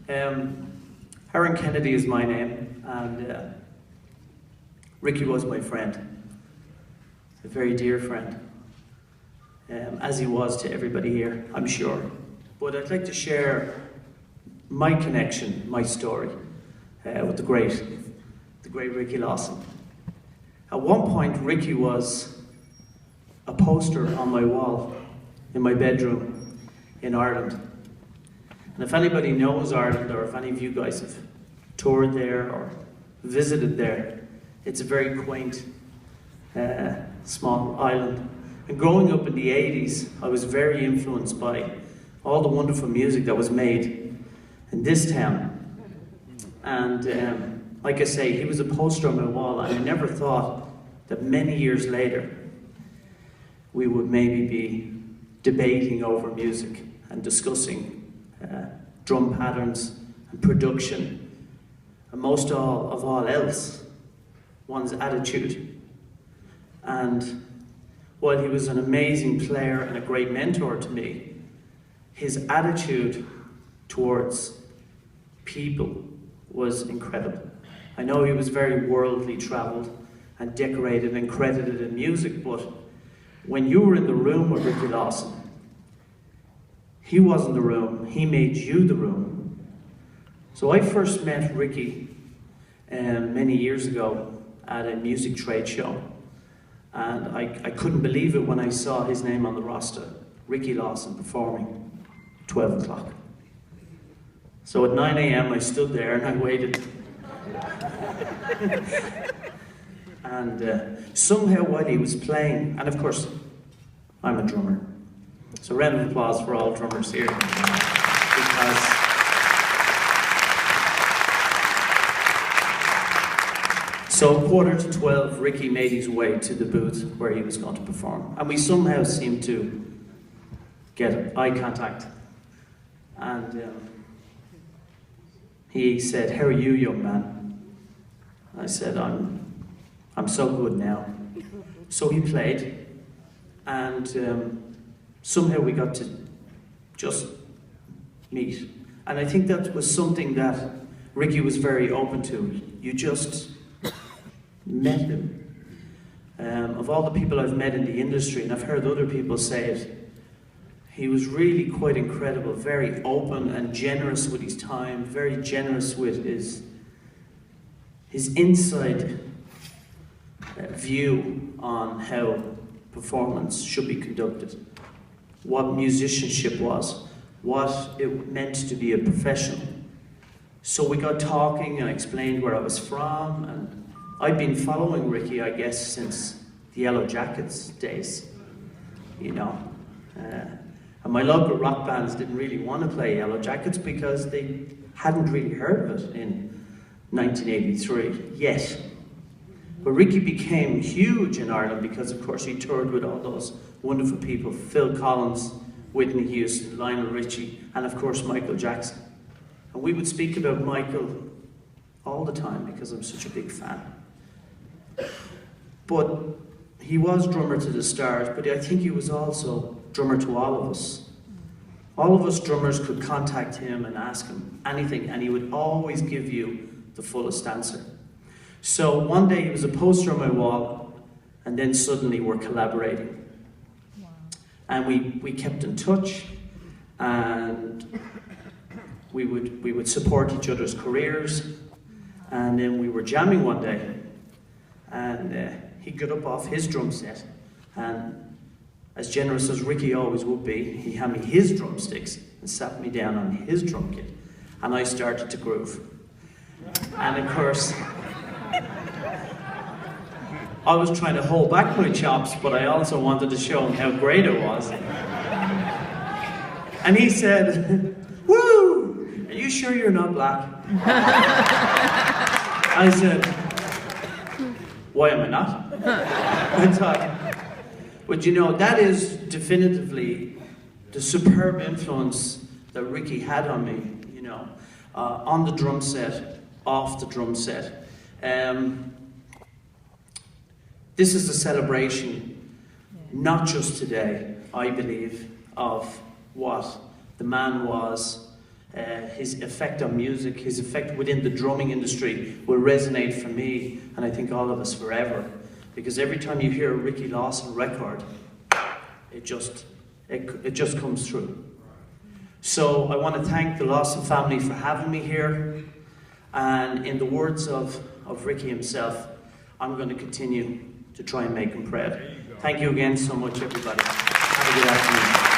Aaron Kennedy is my name, and Ricky was my friend, a very dear friend, as he was to everybody here, I'm sure. But I'd like to share my connection, my story, with the great Ricky Lawson. At one point, Ricky was a poster on my wall in my bedroom in Ireland. And if anybody knows Ireland, or if any of you guys have toured there or visited there, it's a very quaint, small island. And growing up in the 80s, I was very influenced by all the wonderful music that was made in this town. And like I say, he was a poster on my wall, and I never thought that many years later, we would maybe be debating over music and discussing drum patterns and production, and most of all else, one's attitude. And while he was an amazing player and a great mentor to me, his attitude towards people was incredible. I know he was very worldly traveled and decorated and credited in music, but when you were in the room with Ricky Lawson, he wasn't the room, he made you the room. So I first met Ricky many years ago at a music trade show, and I couldn't believe it when I saw his name on the roster, Ricky Lawson performing 12 o'clock. So at 9 a.m. I stood there and I waited. And somehow while he was playing, and of course, I'm a drummer. So a round of applause for all drummers here. Because so 11:45, Ricky made his way to the booth where he was going to perform. And we somehow seemed to get eye contact. And he said, "How are you, young man?" I said, I'm so good now. So he played, and somehow we got to just meet. And I think that was something that Ricky was very open to. You just met him. Of all the people I've met in the industry, and I've heard other people say it, he was really quite incredible, very open and generous with his time, very generous with his inside view on how performance should be conducted, what musicianship was, what it meant to be a professional. So we got talking, and I explained where I was from, and I've been following Ricky, I guess, since the Yellow Jackets days, you know. And my local rock bands didn't really want to play Yellow Jackets because they hadn't really heard of it in 1983 yet. But Ricky became huge in Ireland because, of course, he toured with all those wonderful people: Phil Collins, Whitney Houston, Lionel Richie, and of course Michael Jackson. And we would speak about Michael all the time because I'm such a big fan. But he was drummer to the stars, but I think he was also drummer to all of us. All of us drummers could contact him and ask him anything, and he would always give you the fullest answer. So one day he was a poster on my wall, and then suddenly we're collaborating. Wow. And we kept in touch, and we would support each other's careers. And then we were jamming one day, and he got up off his drum set, and as generous as Ricky always would be, he handed me his drumsticks and sat me down on his drum kit, and I started to groove. And of course, I was trying to hold back my chops, but I also wanted to show him how great it was. And he said, "Woo! Are you sure you're not black?" I said, "Why am I not?" I thought, but you know, that is definitively the superb influence that Ricky had on me, you know, on the drum set, off the drum set. This is a celebration, not just today, I believe, of what the man was his effect on music, his effect within the drumming industry will resonate for me, and I think all of us forever. Because every time you hear a Ricky Lawson record, it just comes through. So I want to thank the Lawson family for having me here. And in the words of Ricky himself, I'm going to continue to try and make him proud. Thank you again so much, everybody. Have a good afternoon.